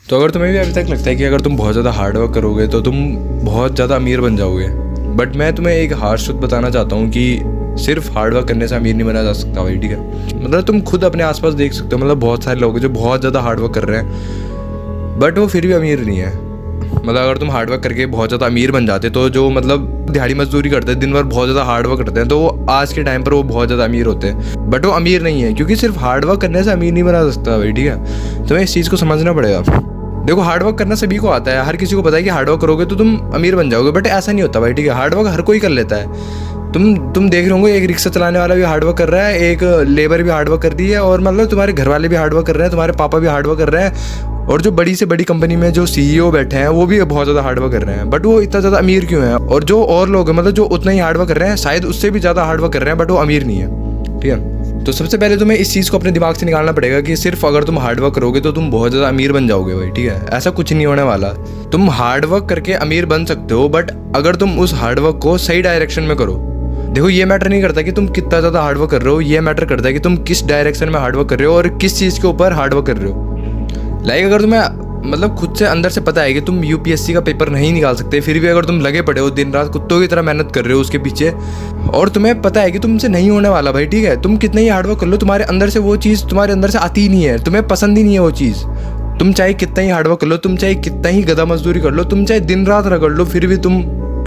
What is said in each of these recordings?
तो अगर तुम्हें भी अभी तक लगता है कि अगर तुम बहुत ज़्यादा हार्ड वर्क करोगे तो तुम बहुत ज़्यादा अमीर बन जाओगे, बट मैं तुम्हें एक हार्श ट्रुथ बताना चाहता हूँ कि सिर्फ हार्ड वर्क करने से अमीर नहीं बना जा सकता भाई, ठीक है। मतलब तुम खुद अपने आसपास देख सकते हो, मतलब बहुत सारे लोग हैं जो बहुत ज़्यादा हार्ड वर्क कर रहे हैं बट वो फिर भी अमीर नहीं है। मतलब अगर तुम हार्ड वर्क करके बहुत ज़्यादा अमीर बन जाते तो जो मतलब दिहाड़ी मजदूरी करते हैं, दिन भर बहुत ज़्यादा हार्ड वर्क करते हैं, तो वो आज के टाइम पर वो बहुत ज़्यादा अमीर होते हैं, बट वो अमीर नहीं है क्योंकि सिर्फ हार्ड वर्क करने से अमीर नहीं बना जा सकता भाई, ठीक है। तुम्हें इस चीज़ को समझना पड़ेगा। देखो हार्ड वर्क करना सभी को आता है, हर किसी को पता है कि हार्ड वर्क करोगे तो तुम अमीर बन जाओगे, बट ऐसा नहीं होता भाई, ठीक है। हार्ड वर्क हर कोई कर लेता है। तुम देख रहे होंगे एक रिक्शा चलाने वाला भी हार्ड वर्क कर रहा है, एक लेबर भी हार्ड वर्क कर रही है, और मतलब तुम्हारे घर वाले भी हार्ड वर्क कर रहे हैं, तुम्हारे पापा भी हार्ड वर्क कर रहे हैं, और जो बड़ी से बड़ी कंपनी में जो CEO बैठे हैं वो भी बहुत ज़्यादा हार्ड वर्क कर रहे हैं, बट वो इतना ज़्यादा अमीर क्यों है। और जो और लोग हैं मतलब जो उतना ही हार्ड वर्क कर रहे हैं, शायद उससे भी ज़्यादा हार्ड वर्क कर रहे हैं, बट वो अमीर नहीं है, ठीक है। तो सबसे पहले तुम्हें इस चीज़ को अपने दिमाग से निकालना पड़ेगा कि सिर्फ अगर तुम हार्ड वर्क करोगे तो तुम बहुत ज़्यादा अमीर बन जाओगे भाई, ठीक है। ऐसा कुछ नहीं होने वाला। तुम हार्ड वर्क करके अमीर बन सकते हो, बट अगर तुम उस हार्ड वर्क को सही डायरेक्शन में करो। देखो ये मैटर नहीं करता कि तुम कितना ज़्यादा हार्ड वर्क कर रहे हो, ये मैटर करता है कि तुम किस डायरेक्शन में हार्ड वर्क कर रहे हो और किस चीज़ के ऊपर हार्ड वर्क कर रहे हो। लाइक अगर तुम्हें मतलब खुद से अंदर से पता है कि तुम UPSC का पेपर नहीं निकाल सकते, फिर भी अगर तुम लगे पड़े हो दिन रात कुत्तों की तरह मेहनत कर रहे हो उसके पीछे, और तुम्हें पता है कि तुमसे नहीं होने वाला भाई, ठीक है। तुम कितना ही हार्ड वर्क कर लो, तुम्हारे अंदर से वो चीज़ तुम्हारे अंदर से आती ही नहीं है, तुम्हें पसंद ही नहीं है वो चीज़। तुम चाहे कितना ही हार्ड वर्क कर लो, तुम चाहे कितना ही गधा मजदूरी कर लो, तुम चाहे दिन रात रगड़ लो, फिर भी तुम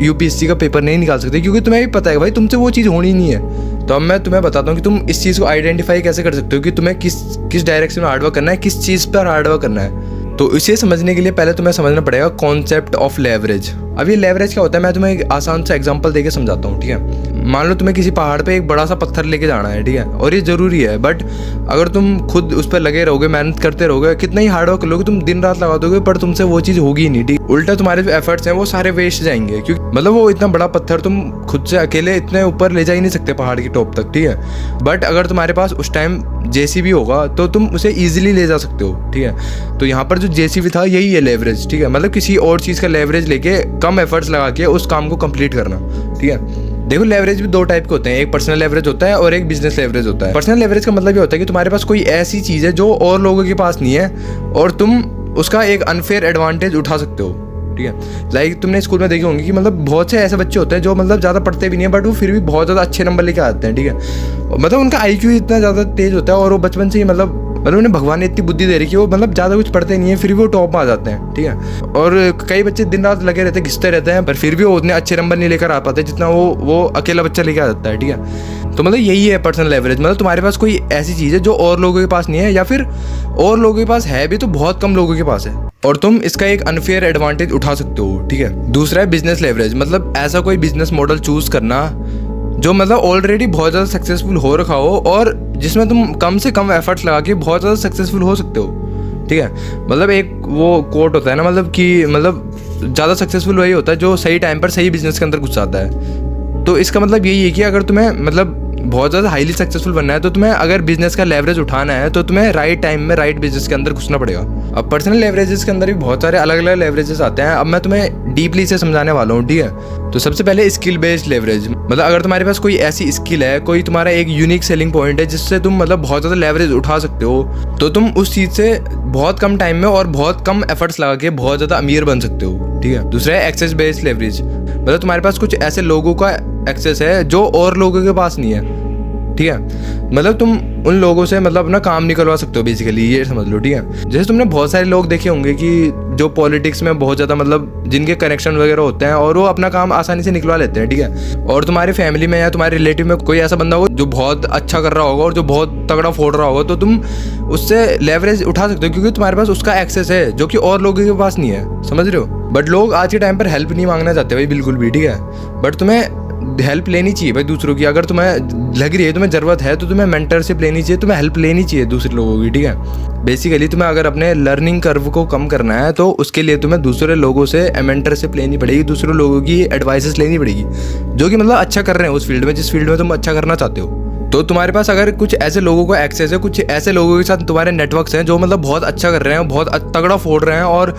UPSC का पेपर नहीं निकाल सकते, क्योंकि तुम्हें भी पता है भाई तुमसे वो चीज़ होनी नहीं है। तो अब मैं तुम्हें बताता हूँ कि तुम इस चीज़ को आइडेंटिफाई कैसे कर सकते हो कि तुम्हें किस डायरेक्शन में हार्ड वर्क करना है, किस चीज़ पर हार्ड वर्क करना है। तो इसे समझने के लिए पहले तुम्हें समझना पड़ेगा कॉन्सेप्ट ऑफ लेवरेज। अब ये लेवरेज क्या होता है, मैं तुम्हें एक आसान सा एग्जांपल देके समझाता हूँ, ठीक है। मान लो तुम्हें किसी पहाड़ पे एक बड़ा सा पत्थर लेके जाना है, ठीक है, और ये ज़रूरी है, बट अगर तुम खुद उस पर लगे रहोगे, मेहनत करते रहोगे, कितना ही हार्ड वर्क कर लोगे, तुम दिन रात लगा दोगे, पर तुमसे वो चीज़ होगी ही नहीं, ठीक। उल्टा तुम्हारे जो एफर्ट्स हैं वो सारे वेस्ट जाएंगे, क्योंकि मतलब वो इतना बड़ा पत्थर तुम खुद से अकेले इतने ऊपर ले जा ही नहीं सकते पहाड़ की टॉप तक, ठीक है। बट अगर तुम्हारे पास उस टाइम JCB होगा तो तुम उसे ईजिली ले जा सकते हो, ठीक है। तो यहाँ पर जो JCB था यही है लेवरेज, ठीक है। मतलब किसी और चीज़ का लेवरेज लेके कम एफर्ट्स लगा के उस काम को कंप्लीट करना, ठीक है। देखो लेवरेज भी दो टाइप के होते हैं, एक पर्सनल लेवरेज होता है और एक बिजनेस लेवरेज होता है। पर्सनल लेवरेज का मतलब ये होता है कि तुम्हारे पास कोई ऐसी चीज़ है जो और लोगों के पास नहीं है और तुम उसका एक अनफेयर एडवांटेज उठा सकते हो, ठीक है। लाइक तुमने स्कूल में देखे होंगे कि मतलब बहुत से ऐसे बच्चे होते हैं जो मतलब ज़्यादा पढ़ते भी नहीं है, बट वो फिर भी बहुत ज़्यादा अच्छे नंबर लेके आते हैं, ठीक है। मतलब उनका IQ इतना ज़्यादा तेज होता है और वो बचपन से ही मतलब उन्हें भगवान ने इतनी बुद्धि दे रही कि वो मतलब ज़्यादा कुछ पढ़ते नहीं है, फिर भी वो टॉप में आ जाते हैं, ठीक है। और कई बच्चे दिन रात लगे रहते हैं, घिसते रहते हैं, पर फिर भी वो उतने अच्छे नंबर नहीं लेकर आ पाते जितना वो अकेला बच्चा लेकर आ जाता है, ठीक है। तो मतलब यही है पर्सनल लेवरेज। मतलब तुम्हारे पास कोई ऐसी चीज़ है जो और लोगों के पास नहीं है, या फिर और लोगों के पास है भी तो बहुत कम लोगों के पास है, और तुम इसका एक अनफेयर एडवांटेज उठा सकते हो, ठीक है। दूसरा है बिजनेस लेवरेज। मतलब ऐसा कोई बिजनेस मॉडल चूज करना जो मतलब ऑलरेडी बहुत ज़्यादा सक्सेसफुल हो रखा हो और जिसमें तुम कम से कम एफर्ट्स लगा के बहुत ज़्यादा सक्सेसफुल हो सकते हो, ठीक है। मतलब एक वो कोट होता है ना, मतलब कि मतलब ज़्यादा सक्सेसफुल वही होता है जो सही टाइम पर सही बिजनेस के अंदर घुस जाता है। तो इसका मतलब यही है कि अगर तुम्हें मतलब बहुत ज़्यादा हाईली सक्सेसफुल बनना है तो तुम्हें अगर बिजनेस का लेवरेज उठाना है तो तुम्हें राइट टाइम में राइट बिजनेस के अंदर घुसना पड़ेगा। अब पर्सनल लेवरेजेस के अंदर भी बहुत सारे अलग अलग लेवरेजेस आते हैं। अब मैं तुम्हें डीपली से समझाने वाला हूँ, ठीक है। तो सबसे पहले स्किल बेस्ड लेवरेज। मतलब अगर तुम्हारे पास कोई ऐसी स्किल है, कोई तुम्हारा एक यूनिक सेलिंग पॉइंट है जिससे तुम मतलब बहुत ज़्यादा लेवरेज उठा सकते हो, तो तुम उस चीज़ से बहुत कम टाइम में और बहुत कम एफर्ट्स लगा के बहुत ज़्यादा अमीर बन सकते हो, ठीक है। दूसरा है एक्सेस बेस्ड लेवरेज। मतलब तुम्हारे पास कुछ ऐसे लोगों का एक्सेस है जो और लोगों के पास नहीं है, ठीक है। मतलब तुम उन लोगों से मतलब अपना काम निकलवा सकते हो, बेसिकली ये समझ लो, ठीक है। जैसे तुमने बहुत सारे लोग देखे होंगे कि जो पॉलिटिक्स में बहुत ज़्यादा मतलब जिनके कनेक्शन वगैरह होते हैं और वो अपना काम आसानी से निकलवा लेते हैं, ठीक है। और तुम्हारी फैमिली में या तुम्हारे रिलेटिव में कोई ऐसा बंदा होगा जो बहुत अच्छा कर रहा होगा और जो बहुत तगड़ा फोड़ रहा होगा, तो तुम उससे लेवरेज उठा सकते हो क्योंकि तुम्हारे पास उसका एक्सेस है जो कि और लोगों के पास नहीं है, समझ रहे हो। बट लोग आज के टाइम पर हेल्प नहीं मांगना चाहते भाई, बिल्कुल भी, ठीक है। बट तुम्हें हेल्प लेनी चाहिए भाई दूसरों की। अगर तुम्हें लग रही है, तुम्हें ज़रूरत है, तो तुम्हें मेंटरशिप लेनी चाहिए, तुम्हें हेल्प लेनी चाहिए दूसरे लोगों की, ठीक है। बेसिकली तुम्हें अगर अपने लर्निंग कर्व को कम करना है तो उसके लिए तुम्हें दूसरे लोगों से मेंटरशिप लेनी पड़ेगी, दूसरे लोगों की एडवाइसेस लेनी पड़ेगी जो कि मतलब अच्छा कर रहे हैं उस फील्ड में, जिस फील्ड में तुम अच्छा करना चाहते हो। तो तुम्हारे पास अगर कुछ ऐसे लोगों को एक्सेस है, कुछ ऐसे लोगों के साथ तुम्हारे नेटवर्क्स हैं जो मतलब बहुत अच्छा कर रहे हैं, बहुत तगड़ा फोड़ रहे हैं और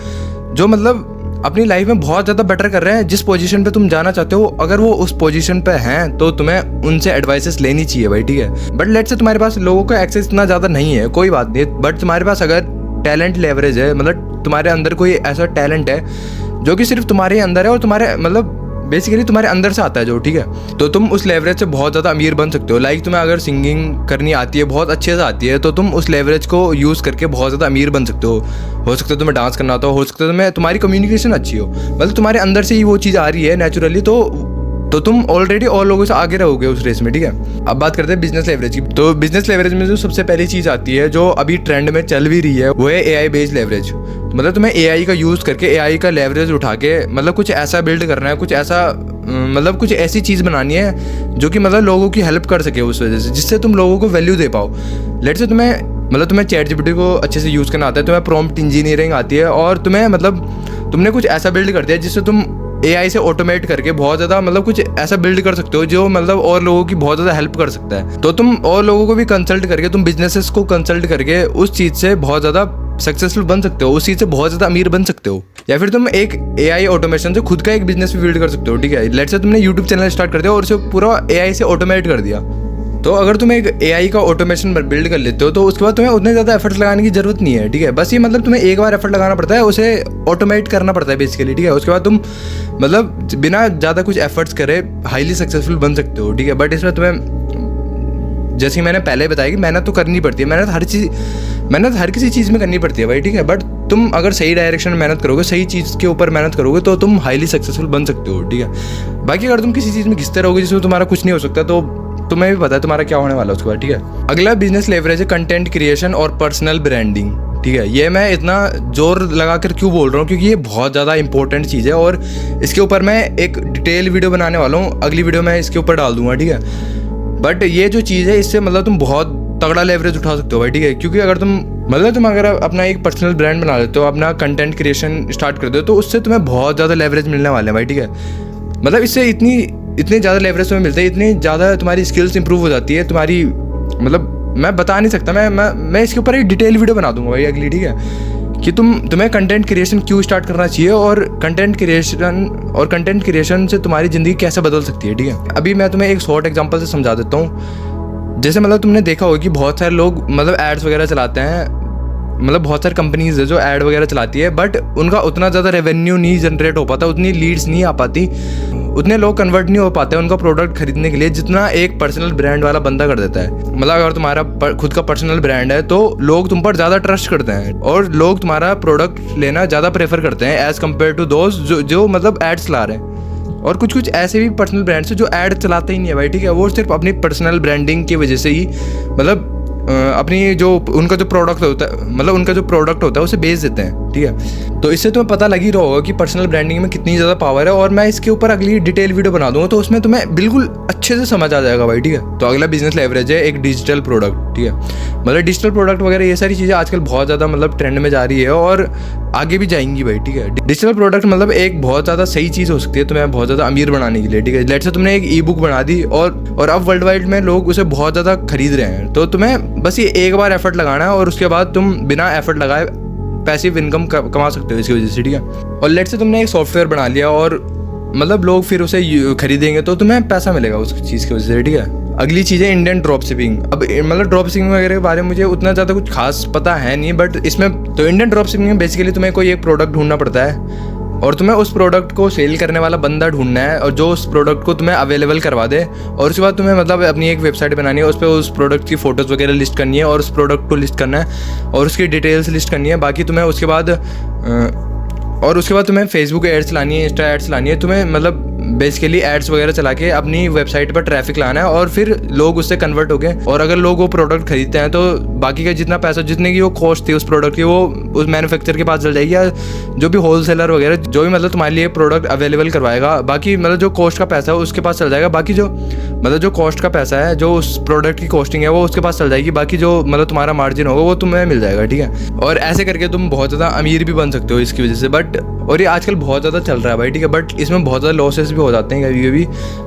जो मतलब अपनी लाइफ में बहुत ज़्यादा बेटर कर रहे हैं, जिस पोजीशन पे तुम जाना चाहते हो, अगर वो उस पोजीशन पे हैं तो तुम्हें उनसे एडवाइसेस लेनी चाहिए भाई, ठीक है। बट लेट्स से तुम्हारे पास लोगों का एक्सेस इतना ज़्यादा नहीं है, कोई बात नहीं, बट तुम्हारे पास अगर टैलेंट लेवरेज है, मतलब तुम्हारे अंदर कोई ऐसा टैलेंट है जो कि सिर्फ तुम्हारे अंदर है और तुम्हारे मतलब बेसिकली तुम्हारे अंदर से आता है जो, ठीक है, तो तुम उस लेवरेज से बहुत ज़्यादा अमीर बन सकते हो। लाइक तुम्हें अगर सिंगिंग करनी आती है, बहुत अच्छे से आती है, तो तुम उस लेवरेज को यूज़ करके बहुत ज़्यादा अमीर बन सकते हो सकता है तुम्हें डांस करना आता हो सकता है तुम्हें तुम्हारी कम्युनिकेशन अच्छी हो, मतलब तुम्हारे अंदर से ही वो चीज़ आ रही है नेचुरली, तो तुम ऑलरेडी और लोगों से आगे रहोगे उस रेस में, ठीक है। अब बात करते हैं बिजनेस लेवरेज की। तो बिजनेस लेवरेज में जो सबसे पहली चीज़ आती है जो अभी ट्रेंड में चल भी रही है, वो है AI बेस्ड लेवरेज। मतलब तुम्हें AI का यूज़ करके AI का लेवरेज उठा के मतलब कुछ ऐसा बिल्ड करना है, कुछ ऐसा मतलब कुछ ऐसी चीज़ बनानी है जो कि मतलब लोगों की हेल्प कर सके उस वजह से, जिससे तुम लोगों को वैल्यू दे पाओ। लेट से तुम्हें ChatGPT को अच्छे से यूज़ करना आता है, तुम्हें प्रॉम्प्ट इंजीनियरिंग आती है और तुम्हें मतलब तुमने कुछ ऐसा बिल्ड कर दिया जिससे तुम AI से ऑटोमेट करके बहुत ज़्यादा मतलब कुछ ऐसा बिल्ड कर सकते हो जो मतलब और लोगों की बहुत ज़्यादा हेल्प कर सकता है। तो तुम और लोगों को भी कंसल्ट करके, तुम बिजनेसेस को कंसल्ट करके उस चीज़ से बहुत ज़्यादा सक्सेसफुल बन सकते हो, उस चीज़ से बहुत ज़्यादा अमीर बन सकते हो। या फिर तुम एक AI ऑटोमेशन से खुद का एक बिजनेस भी बिल्ड कर सकते हो, ठीक है। लेट्स से तुमने यूट्यूब चैनल स्टार्ट कर दिया और उसे पूरा AI से ऑटोमेट कर दिया। तो अगर तुम एक AI का ऑटोमेशन बिल्ड कर लेते हो तो उसके बाद तुम्हें उतने ज़्यादा एफर्ट्स लगाने की जरूरत नहीं है, ठीक है। बस ये मतलब तुम्हें एक बार एफर्ट लगाना पड़ता है, उसे ऑटोमेट करना पड़ता है बेसिकली, ठीक है। उसके बाद तुम मतलब बिना ज़्यादा कुछ एफर्ट्स करे हाईली सक्सेसफुल बन सकते हो, ठीक है। बट इसमें तुम्हें जैसे मैंने पहले बताया कि मेहनत तो करनी पड़ती है, मेहनत हर किसी चीज़ में करनी पड़ती है भाई, ठीक है। बट तुम अगर सही डायरेक्शन में मेहनत करोगे, सही चीज़ के ऊपर मेहनत करोगे तो तुम हाईली सक्सेसफुल बन सकते हो, ठीक है। बाकी अगर तुम किसी चीज़ में घिसते रहोगे जिसमें तुम्हारा कुछ नहीं हो सकता तो तुम्हें भी पता है तुम्हारा क्या होने वाला है उसके बाद, ठीक है। अगला बिजनेस लेवरेज है कंटेंट क्रिएशन और पर्सनल ब्रांडिंग, ठीक है। ये मैं इतना जोर लगा कर क्यों बोल रहा हूँ, क्योंकि ये बहुत ज़्यादा इंपॉर्टेंट चीज़ है और इसके ऊपर मैं एक डिटेल वीडियो बनाने वाला हूँ, अगली वीडियो में इसके ऊपर डाल दूंगा, ठीक है। बट ये जो चीज़ है इससे मतलब तुम बहुत तगड़ा लेवरेज उठा सकते हो भाई, ठीक है। क्योंकि अगर तुम अगर अपना एक पर्सनल ब्रांड बना लेते हो, अपना कंटेंट क्रिएशन स्टार्ट कर दो तो उससे तुम्हें बहुत ज़्यादा लेवरेज मिलने वाले हैं भाई, ठीक है। मतलब इससे इतने ज़्यादा लेवरेज तुम्हें मिलते हैं, इतनी ज़्यादा तुम्हारी स्किल्स इंप्रूव हो जाती है तुम्हारी, मतलब मैं बता नहीं सकता, मैं इसके ऊपर एक डिटेल वीडियो बना दूंगा भाई अगली, ठीक है, कि तुम्हें कंटेंट क्रिएशन क्यों स्टार्ट करना चाहिए और कंटेंट क्रिएशन से तुम्हारी ज़िंदगी कैसे बदल सकती है, ठीक है। अभी मैं तुम्हें एक शॉर्ट एग्जांपल से समझा देता हूँ। जैसे मतलब तुमने देखा होगा कि बहुत सारे लोग मतलब एड्स वगैरह चलाते हैं, मतलब बहुत सारी कंपनीज है जो ऐड वगैरह चलाती है, बट उनका उतना ज़्यादा रेवेन्यू नहीं जनरेट हो पाता, उतनी लीड्स नहीं आ पाती, उतने लोग कन्वर्ट नहीं हो पाते उनका प्रोडक्ट खरीदने के लिए जितना एक पर्सनल ब्रांड वाला बंदा कर देता है। मतलब अगर तुम्हारा खुद का पर्सनल ब्रांड है तो लोग तुम पर ज़्यादा ट्रस्ट करते हैं और लोग तुम्हारा प्रोडक्ट लेना ज़्यादा प्रेफर करते हैं एज़ कम्पेयर टू दोस्त जो मतलब एड्स चला रहे हैं। और कुछ ऐसे भी पर्सनल ब्रांड्स हैं जो ऐड चलाते ही नहीं है भाई, ठीक है। वो सिर्फ अपनी पर्सनल ब्रांडिंग की वजह से ही मतलब अपनी जो उनका जो प्रोडक्ट होता है उसे बेच देते हैं, ठीक है। तो इससे तुम्हें पता लग ही रहा होगा कि पर्सनल ब्रांडिंग में कितनी ज़्यादा पावर है और मैं इसके ऊपर अगली डिटेल वीडियो बना दूंगा तो उसमें तुम्हें बिल्कुल अच्छे से समझ आ जाएगा भाई, ठीक है। तो अगला बिजनेस लेवरेज है एक डिजिटल प्रोडक्ट, ठीक है। मतलब डिजिटल प्रोडक्ट वगैरह ये सारी चीज़ें आजकल बहुत ज़्यादा मतलब ट्रेंड में जा रही है और आगे भी जाएंगी भाई, ठीक है। डिजिटल प्रोडक्ट मतलब एक बहुत ज़्यादा सही चीज़ हो सकती है तुम्हें बहुत ज़्यादा अमीर बनाने के लिए, ठीक है। लेट्स से तुमने एक ई बुक बना दी और अब वर्ल्ड वाइड में लोग उसे बहुत ज़्यादा खरीद रहे हैं, तो तुम्हें बस ये एक बार एफर्ट लगाना है और उसके बाद तुम बिना एफर्ट लगाए पैसिव इनकम कमा सकते हो इसकी वजह से, ठीक है। और लेट्स से तुमने एक सॉफ्टवेयर बना लिया और मतलब लोग फिर उसे खरीदेंगे तो तुम्हें पैसा मिलेगा उस चीज़ की वजह से, ठीक है। अगली चीज़ है इंडियन ड्रॉप शिपिंग। अब मतलब ड्रॉप शिपिंग वगैरह के बारे में मुझे उतना ज़्यादा कुछ खास पता है नहीं, बट इसमें तो इंडियन ड्रॉप शिपिंग में बेसिकली तुम्हें कोई एक प्रोडक्ट ढूंढना पड़ता है और तुम्हें उस प्रोडक्ट को सेल करने वाला बंदा ढूंढना है और जो उस प्रोडक्ट को तुम्हें अवेलेबल करवा दे, और उसके बाद तुम्हें मतलब अपनी एक वेबसाइट बनानी है, उस पर उस प्रोडक्ट की फ़ोटोज़ वगैरह लिस्ट करनी है और उस प्रोडक्ट को लिस्ट करना है और उसकी डिटेल्स लिस्ट करनी है। बाकी तुम्हें उसके बाद तुम्हें फेसबुक एड्स चलानी है, इंस्टा एड्स चलानी है, तुम्हें मतलब बेसिकली एड्स वगैरह चला के अपनी वेबसाइट पर ट्रैफिक लाना है और फिर लोग उससे कन्वर्ट हो गए और अगर लोग वो प्रोडक्ट खरीदते हैं तो बाकी का जितना पैसा, जितने की वो कॉस्ट थी उस प्रोडक्ट की, वो उस मैन्युफैक्चरर के पास चल जाएगी या जो भी होलसेलर वगैरह जो भी मतलब तुम्हारे लिए प्रोडक्ट अवेलेबल करवाएगा, बाकी मतलब जो कॉस्ट का पैसा है उसके पास चल जाएगा। बाकी जो कॉस्ट का पैसा है, जो उस प्रोडक्ट की कॉस्टिंग है वो उसके पास चल जाएगी, बाकी जो मतलब तुम्हारा मार्जिन होगा वो तुम्हें मिल जाएगा, ठीक है। और ऐसे करके तुम बहुत ज़्यादा अमीर भी बन सकते हो इसकी वजह से। बट और ये आजकल बहुत ज़्यादा चल रहा है भाई, ठीक है। बट इसमें बहुत ज़्यादा लॉसेस भी हो जाते हैं कभी कभी,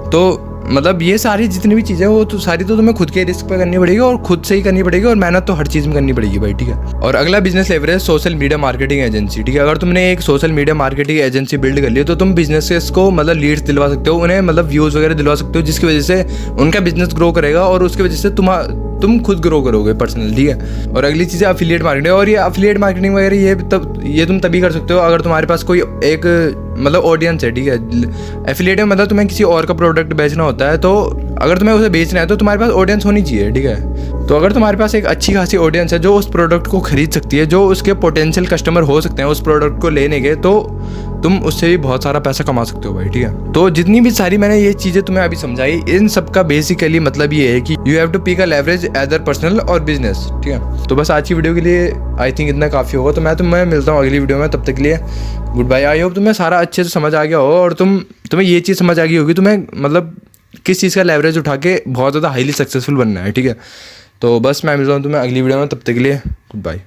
तो मतलब ये सारी जितनी भी चीज़ें वो तो सारी तो तुम्हें खुद के रिस्क पे करनी पड़ेगी और खुद से ही करनी पड़ेगी, और मेहनत तो हर चीज़ में करनी पड़ेगी भाई, ठीक है। और अगला business leverage social media marketing agency, ठीक है। अगर तुमने एक social media marketing agency build कर ली तो तुम बिजनेसेस को मतलब लीड्स दिलवा सकते हो, उन्हें मतलब व्यूज़ वगैरह दिलवा सकते हो, जिसकी वजह से उनका बिजनेस ग्रो करेगा और उसकी वजह से तुम खुद ग्रो करोगे पर्सनली, ठीक है। और अगली चीज़ है अफिलिएट मार्केटिंग, और ये अफिलिएट मार्केटिंग वगैरह ये तुम तभी कर सकते हो अगर तुम्हारे पास कोई एक मतलब ऑडियंस है, ठीक है। एफिलिएट में मतलब तुम्हें किसी और का प्रोडक्ट बेचना होता है, तो अगर तुम्हें उसे बेचना है तो तुम्हारे पास ऑडियंस होनी चाहिए, ठीक है। तो अगर तुम्हारे पास एक अच्छी खासी ऑडियंस है जो उस प्रोडक्ट को खरीद सकती है, जो उसके पोटेंशियल कस्टमर हो सकते हैं उस प्रोडक्ट को लेने के, तो तुम उससे भी बहुत सारा पैसा कमा सकते हो भाई, ठीक है। तो जितनी भी सारी मैंने ये चीज़ें तुम्हें अभी समझाई, इन सब का बेसिकली मतलब ये है कि you have to pick a leverage either personal और बिजनेस, ठीक है। तो बस आज की वीडियो के लिए आई थिंक इतना काफ़ी होगा। तो मैं मिलता हूँ अगली वीडियो में, तब तक के लिए गुड बाय। आई होप तुम्हें सारा अच्छे से समझ आ गया हो और तुम्हें ये चीज़ समझ आ गई होगी तुम्हें मतलब किस चीज़ का लेवरेज उठा के बहुत ज़्यादा हाईली सक्सेसफुल बनना है, ठीक है। तो बस मैं मिलता हूँ तुम्हें अगली वीडियो में, तब तक के लिए गुड बाय।